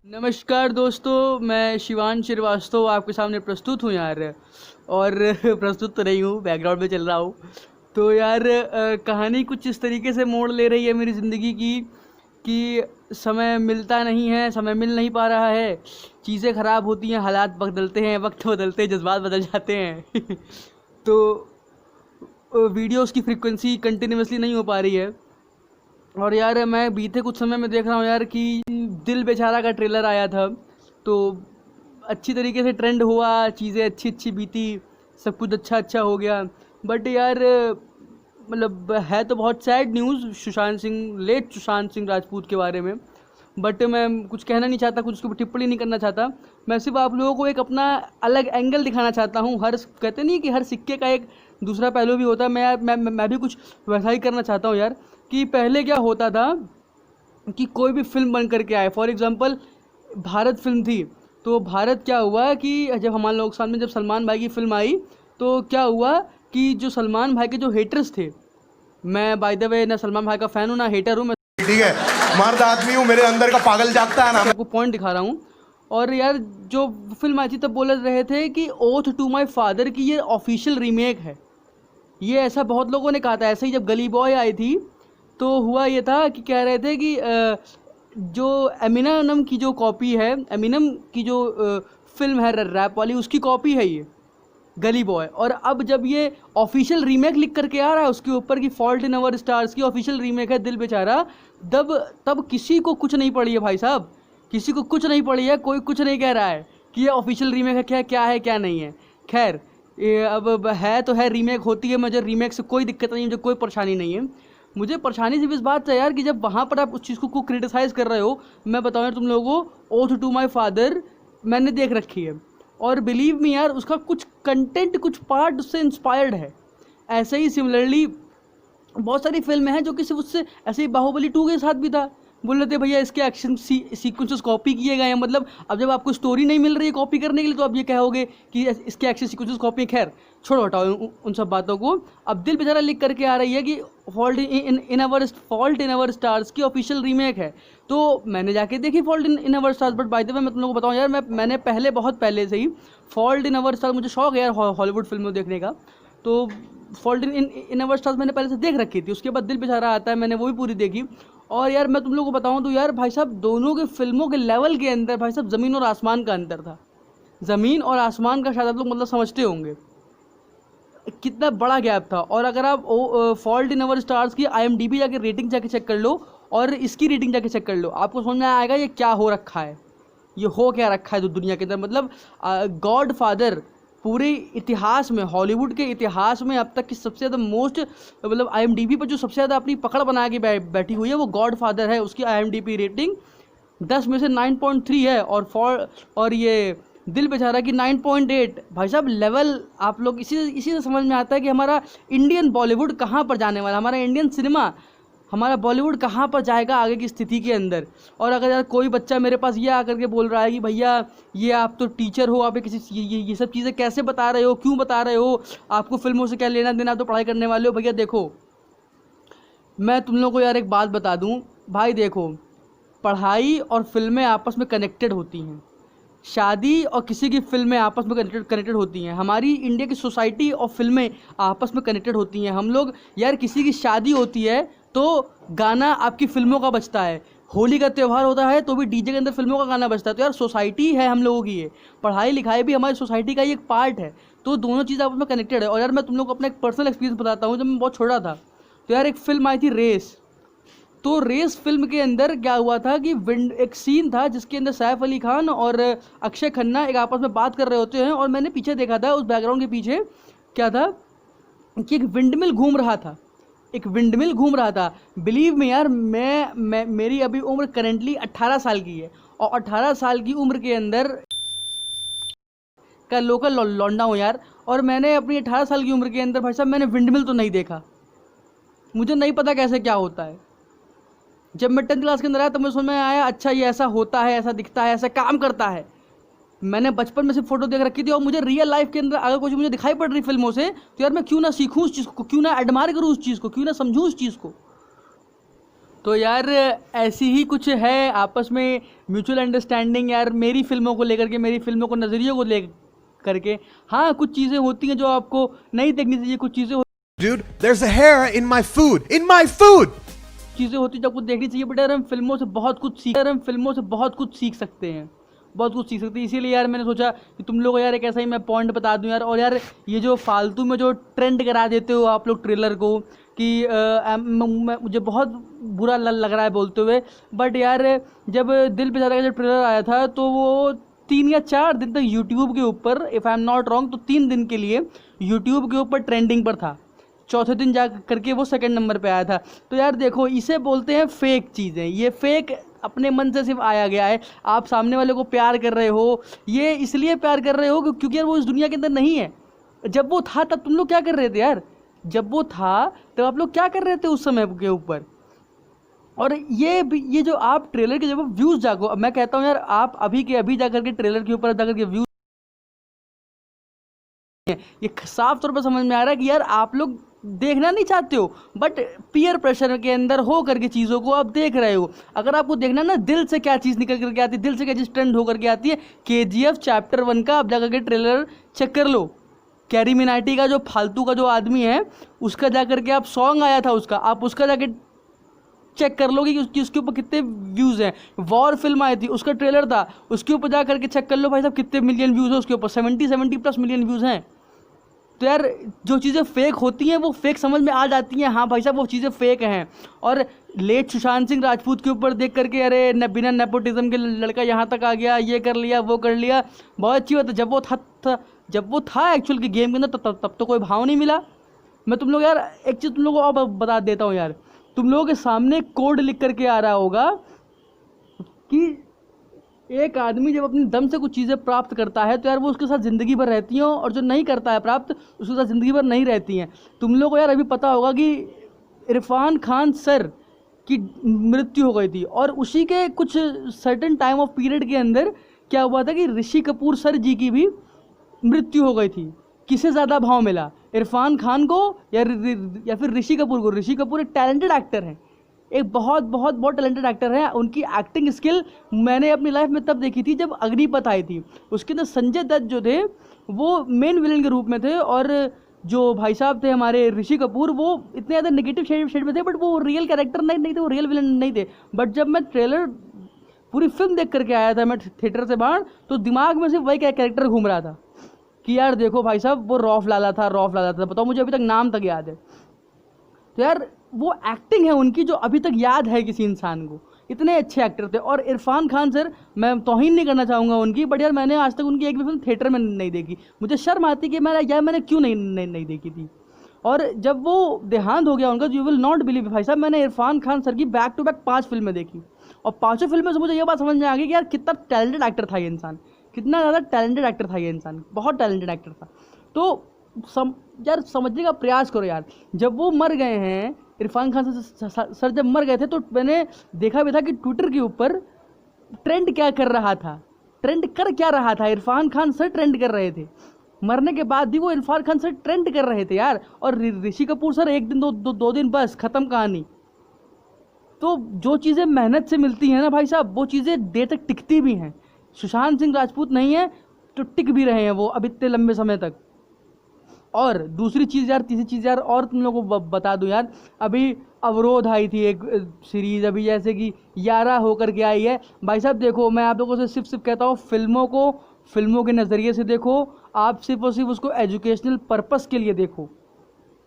नमस्कार दोस्तों, मैं शिवान श्रीवास्तव आपके सामने प्रस्तुत हूँ यार। और प्रस्तुत तो नहीं हूँ, बैकग्राउंड में चल रहा हूँ। तो यार कहानी कुछ इस तरीके से मोड़ ले रही है मेरी ज़िंदगी की कि समय मिलता नहीं है, समय मिल नहीं पा रहा है, चीज़ें ख़राब होती हैं, हालात बदलते हैं, वक्त बदलते हैं, जज्बात बदल जाते हैं। तो वीडियोस की फ्रीक्वेंसी कंटिन्यूसली नहीं हो पा रही है। और यार मैं बीते कुछ समय में देख रहा हूँ यार कि दिल बेचारा का ट्रेलर आया था, तो अच्छी तरीके से ट्रेंड हुआ, चीज़ें अच्छी अच्छी बीती, सब कुछ अच्छा अच्छा हो गया। बट यार मतलब है तो बहुत sad news late Sushant Singh Rajput के बारे में। बट मैं कुछ कहना नहीं चाहता, कुछ उसके ऊपर टिप्पणी नहीं करना चाहता। मैं सिर्फ आप लोगों को एक अपना अलग एंगल दिखाना चाहता हूँ। हर कहते नहीं कि हर सिक्के का एक दूसरा पहलू भी होता है। मैं भी कुछ वैसा ही करना चाहता हूँ यार कि पहले क्या होता था कि कोई भी फिल्म बन करके आए, फॉर एग्जांपल भारत फिल्म थी, तो भारत क्या हुआ कि जब हमारे लोग सामने जब सलमान भाई की फिल्म आई, तो क्या हुआ कि जो सलमान भाई के जो हेटर्स थे, मैं बाय द वे ना सलमान भाई का फ़ैन हूँ ना हेटर हूँ, मैं ठीक है, मर्द आदमी हूँ, मेरे अंदर का पागल जागता है ना। आपको पॉइंट दिखा रहा हूँ। और यार जो फिल्म आई थी तब बोल रहे थे कि ओथ टू माई फादर की ये ऑफिशियल रीमेक है। ये ऐसा बहुत लोगों ने कहा था। ऐसे ही जब गली बॉय आई थी तो हुआ ये था कि कह रहे थे कि जो एमिनम की जो कॉपी है, एमिनम की जो फिल्म है रैप वाली, उसकी कॉपी है ये गली बॉय। और अब जब ये ऑफिशियल रीमेक लिख करके आ रहा है उसके ऊपर कि फॉल्ट इन अवर स्टार्स की ऑफिशियल रीमेक है दिल बेचारा, तब किसी को कुछ नहीं पड़ी है भाई साहब, किसी को कुछ नहीं पड़ी है, कोई कुछ नहीं कह रहा है कि ये ऑफिशियल रीमेक है, क्या है क्या नहीं है। खैर ये अब है तो है, रीमेक होती है, मुझे रीमेक से कोई दिक्कत नहीं है, मुझे कोई परेशानी नहीं है। मुझे परेशानी सिर्फ इस बात से यार कि जब वहाँ पर आप उस चीज़ को क्रिटिसाइज़ कर रहे हो। मैं बताऊँ यार तुम लोगों को, ओथ टू माई फादर मैंने देख रखी है, और बिलीव मी यार उसका कुछ कंटेंट, कुछ पार्ट उससे इंस्पायर्ड है। ऐसे ही सिमिलरली बहुत सारी फिल्में हैं जो कि सिर्फ उससे, ऐसे ही बाहुबली 2 के साथ भी था। बोल रहे थे भैया इसके एक्शन सीक्वेंसेस कॉपी किए गए हैं। मतलब अब जब आपको स्टोरी नहीं मिल रही है कॉपी करने के लिए, तो आप ये कहोगे कि इसके एक्शन सीक्वेंसेस कॉपी है। खैर छोड़ो, हटाओ उन सब बातों को। अब दिल बेचारा लिख करके आ रही है कि फॉल्ट इन अवर स्टार्स की ऑफिशियल रीमेक है। तो मैंने जाके देखी fault in our stars. But by the way मैं तुम लोगों को बताऊँ यार, मैंने बहुत पहले से ही फॉल्ट इन अवर स्टार्स, मुझे शौक है यार हॉलीवुड फिल्मों देखने का, तो फॉल्ट इन अवर स्टार्स मैंने पहले से देख रखी थी। उसके बाद दिल बेचारा आता है, मैंने वो भी पूरी देखी। और यार मैं तुम लोगों को बताऊं तो यार भाई साहब दोनों के फिल्मों के लेवल के अंदर भाई साहब ज़मीन और आसमान का अंतर था। ज़मीन और आसमान का शायद आप लोग मतलब समझते होंगे कितना बड़ा गैप था। और अगर आप फॉल्ट इन अवर स्टार्स की IMDb जाके रेटिंग जाके चेक कर लो और इसकी रेटिंग जाके चेक कर लो, आपको समझ में आएगा ये क्या हो रखा है, ये हो क्या रखा है जो दुनिया के अंदर। मतलब गॉड फादर पूरे इतिहास में, हॉलीवुड के इतिहास में अब तक की सबसे ज़्यादा मोस्ट, मतलब IMDb पर जो सबसे ज़्यादा अपनी पकड़ बना के बैठी हुई है वो गॉड फादर है। उसकी IMDb रेटिंग 10 में से 9.3 है, और ये दिल बेचारा की 9.8। भाई साहब लेवल आप लोग इसी से समझ में आता है कि हमारा इंडियन बॉलीवुड कहाँ पर जाने वाला, हमारा इंडियन सिनेमा, हमारा बॉलीवुड कहाँ पर जाएगा आगे की स्थिति के अंदर। और अगर यार कोई बच्चा मेरे पास ये आकर के बोल रहा है कि भैया ये आप तो टीचर हो, आप किसी ये सब चीज़ें कैसे बता रहे हो, क्यों बता रहे हो, आपको फिल्मों से क्या लेना देना, आप तो पढ़ाई करने वाले हो। भैया देखो मैं तुम लोगों को यार एक बात बता दूँ भाई, देखो पढ़ाई और फिल्में आपस में कनेक्टेड होती हैं, शादी और किसी की फिल्में आपस में कनेक्टेड होती हैं, हमारी इंडिया की सोसाइटी और फिल्में आपस में कनेक्टेड होती हैं। हम लोग यार किसी की शादी होती है तो गाना आपकी फिल्मों का बजता है, होली का त्यौहार होता है तो भी डीजे के अंदर फिल्मों का गाना बजता है। तो यार सोसाइटी है हम लोगों की, ये पढ़ाई लिखाई भी हमारी सोसाइटी का ही एक पार्ट है। तो दोनों चीज़ आपस में कनेक्टेड है। और यार मैं तुम लोग को अपना एक पर्सनल एक्सपीरियंस बताता हूँ। जब मैं बहुत छोटा था तो यार एक फिल्म आई थी रेस। तो रेस फिल्म के अंदर क्या हुआ था कि एक सीन था जिसके अंदर सैफ अली खान और अक्षय खन्ना एक आपस में बात कर रहे होते हैं, और मैंने पीछे देखा था उस बैकग्राउंड के पीछे क्या था कि एक विंडमिल घूम रहा था, एक विंडमिल घूम रहा था। बिलीव में यार मैं मेरी अभी उम्र करेंटली 18 साल की है, और 18 साल की उम्र के अंदर का लोकल लौंडा हूँ यार। और मैंने अपनी 18 साल की उम्र के अंदर भाई साहब मैंने विंडमिल तो नहीं देखा, मुझे नहीं पता कैसे क्या होता है। जब मैं 10th क्लास के अंदर आया तब मुझे समझ में आया, अच्छा ये ऐसा होता है, ऐसा दिखता है, ऐसा काम करता है। मैंने बचपन में सिर्फ फोटो देख रखी थी, और मुझे रियल लाइफ के अंदर अगर कुछ मुझे दिखाई पड़ रही फिल्मों से तो यार मैं क्यों ना सीखूं उस चीज़ को, क्यों ना एडमायर करूं उस चीज़ को, क्यों ना समझूं उस चीज़ को। तो यार ऐसी ही कुछ है आपस में म्यूचुअल अंडरस्टैंडिंग यार, मेरी फिल्मों को लेकर के, मेरी फिल्मों को नज़रियों को ले करके। हाँ, कुछ चीज़ें होती हैं जो आपको नहीं देखनी चाहिए, कुछ चीज़ें Dude, there's a hair in my food. In my food. चीज़ें होती हैं जो आपको देखनी चाहिए। बट यार हम फिल्मों से बहुत कुछ सीख सकते हैं, बहुत कुछ सीख सकते हैं। इसीलिए यार मैंने सोचा कि तुम लोग को यार एक ऐसा ही मैं पॉइंट बता दूं यार। और यार ये जो फालतू में जो ट्रेंड करा देते हो आप लोग ट्रेलर को कि मुझे बहुत बुरा लग रहा है बोलते हुए। बट यार जब दिल पे ज़्यादा का जब ट्रेलर आया था तो वो 3 या 4 दिन तक यूट्यूब के ऊपर, if I am not wrong, तो 3 दिन के लिए यूट्यूब के ऊपर ट्रेंडिंग पर था। चौथे दिन जा करके वो सेकंड नंबर पे आया था। तो यार देखो, इसे बोलते हैं फेक चीज़ें। ये फेक अपने मन से सिर्फ आया गया है। आप सामने वाले को प्यार कर रहे हो, ये इसलिए प्यार कर रहे हो क्योंकि यार वो इस दुनिया के अंदर नहीं है। जब वो था तब तुम लोग क्या कर रहे थे यार? जब वो था तब आप लोग क्या कर रहे थे उस समय के ऊपर? और ये जो आप ट्रेलर के जब व्यूज़ जागो, मैं कहता हूँ यार आप अभी के अभी जा करके ट्रेलर के ऊपर जाकर के व्यूज़, ये साफ तौर पर समझ में आ रहा है कि यार आप लोग देखना नहीं चाहते हो, बट पीयर प्रेशर के अंदर हो करके चीज़ों को आप देख रहे हो। अगर आपको देखना ना दिल से क्या चीज़ निकल करके आती है, दिल से क्या चीज़ ट्रेंड होकर के आती है, KGF चैप्टर 1 का आप जाकर के ट्रेलर चेक कर लो। कैरी मिनाटी का जो फालतू का जो आदमी है उसका जा करके आप सॉन्ग आया था उसका, आप उसका जाके चेक कर लोगे कि उसके ऊपर कितने व्यूज़ हैं। वॉर फिल्म आई थी, उसका ट्रेलर था, उसके ऊपर जा करके चेक कर लो भाई साहब कितने मिलियन व्यूज़ हैं उसके ऊपर, 70+ मिलियन व्यूज़ हैं। तो यार जो चीज़ें फेक होती हैं वो फेक समझ में आ जाती हैं, हाँ भाई साहब वो चीज़ें फेक हैं। और लेट सुशांत सिंह राजपूत के ऊपर देख करके अरे बिना नेपोटिज्म के लड़का यहाँ तक आ गया, ये कर लिया वो कर लिया, बहुत अच्छी बात है। जब वो था एक्चुअल के गेम के अंदर तब तो कोई भाव नहीं मिला। मैं तुम लोग यार एक चीज़ तुम लोगों को और बता देता हूँ यार, तुम लोगों के सामने कोड लिख करके आ रहा होगा कि एक आदमी जब अपनी दम से कुछ चीज़ें प्राप्त करता है तो यार वो उसके साथ ज़िंदगी भर रहती हैं, और जो नहीं करता है प्राप्त उसके साथ ज़िंदगी भर नहीं रहती हैं। तुम लोग को यार अभी पता होगा कि इरफान खान सर की मृत्यु हो गई थी, और उसी के कुछ सर्टेन टाइम ऑफ पीरियड के अंदर क्या हुआ था कि ऋषि कपूर सर जी की भी मृत्यु हो गई थी। किसे ज़्यादा भाव मिला, इरफान खान को या फिर ऋषि कपूर को? ऋषि कपूर एक टैलेंटेड एक्टर हैं, एक बहुत बहुत बहुत टैलेंटेड एक्टर है। उनकी एक्टिंग स्किल मैंने अपनी लाइफ में तब देखी थी जब अग्निपथ आई थी। उसके अंदर संजय दत्त जो थे वो मेन विलन के रूप में थे, और जो भाई साहब थे हमारे ऋषि कपूर वो इतने ज़्यादा नेगेटिव शेड में थे, बट वो रियल कैरेक्टर नहीं थे, वो रियल विलन नहीं थे। बट जब मैं ट्रेलर पूरी फिल्म देख करके आया था मैं थिएटर से बाहर, तो दिमाग में सिर्फ वही कैरेक्टर घूम रहा था कि यार देखो भाई साहब वो रौफ लाला था, बताओ, मुझे अभी तक नाम तक याद है। तो यार वो एक्टिंग है उनकी जो अभी तक याद है किसी इंसान को, इतने अच्छे एक्टर थे। और इरफान खान सर, मैं तौहीन नहीं करना चाहूँगा उनकी, बट यार मैंने आज तक उनकी एक भी फिल्म थिएटर में नहीं देखी। मुझे शर्म आती कि मैंने क्यों नहीं देखी थी। और जब वो देहांत हो गया उनका, यू विल नॉट बिलीव भाई साहब, मैंने इरफान खान सर की बैक टू बैक 5 फिल्में देखी, और 5 फिल्मों से मुझे ये बात समझ में आ गई कि यार कितना टैलेंटेड एक्टर था ये इंसान, कितना ज़्यादा टैलेंटेड एक्टर था ये इंसान, बहुत टैलेंटेड एक्टर था। तो यार समझने का प्रयास करो यार। जब वो मर गए हैं, इरफान खान सर जब मर गए थे, तो मैंने देखा भी था कि ट्विटर के ऊपर ट्रेंड क्या कर रहा था, इरफान खान सर ट्रेंड कर रहे थे। मरने के बाद भी वो इरफान खान सर ट्रेंड कर रहे थे यार। और ऋषि कपूर सर एक दिन दो दिन बस ख़त्म कहानी। तो जो चीज़ें मेहनत से मिलती हैं ना भाई साहब, वो चीज़ें देर तक टिकती भी हैं। सुशांत सिंह राजपूत नहीं है तो टिक भी रहे हैं वो अब इतने लंबे समय तक। और दूसरी चीज़ यार, तीसरी चीज़ यार, और तुम लोगों को बता दूं यार, अभी अवरोध आई थी एक सीरीज़, अभी जैसे कि 11 होकर के आई है। भाई साहब देखो, मैं आप लोगों से सिर्फ कहता हूँ फिल्मों के नज़रिए से देखो। आप सिर्फ और सिर्फ उसको एजुकेशनल पर्पस के लिए देखो,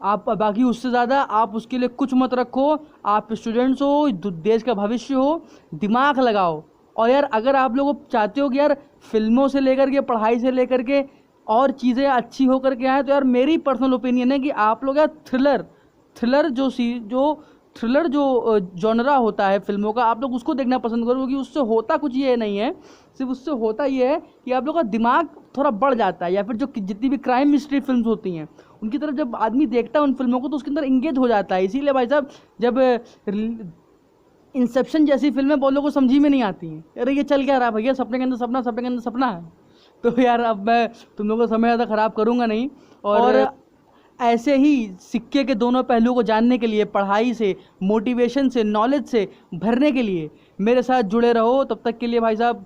आप बाकी उससे ज़्यादा आप उसके लिए कुछ मत रखो। आप स्टूडेंट्स हो, देश का भविष्य हो, दिमाग लगाओ। और यार अगर आप लोग चाहते हो कि यार फिल्मों से लेकर के, पढ़ाई से लेकर के और चीज़ें अच्छी होकर के आए, तो यार मेरी पर्सनल ओपिनियन है कि आप लोग यार थ्रिलर जो जॉनरा होता है फिल्मों का, आप लोग उसको देखना पसंद करो। क्योंकि उससे होता कुछ ये नहीं है, सिर्फ उससे होता ये है कि आप लोग का दिमाग थोड़ा बढ़ जाता है। या फिर जो जितनी भी क्राइम मिस्ट्री फिल्म्स होती हैं उनकी तरफ जब आदमी देखता है उन फिल्मों को, तो उसके अंदर इंगेज हो जाता है। इसीलिए भाई साहब जब इंसेप्शन जैसी फिल्में बहुत लोगों को समझी में नहीं आती हैं, अरे ये चल क्या रहा है भैया, सपने के अंदर सपना, सपने के अंदर सपना है। तो यार अब मैं तुम लोगों का समय ज़्यादा ख़राब करूँगा नहीं। और ऐसे ही सिक्के के दोनों पहलुओं को जानने के लिए, पढ़ाई से, मोटिवेशन से, नॉलेज से भरने के लिए मेरे साथ जुड़े रहो। तब तक के लिए भाई साहब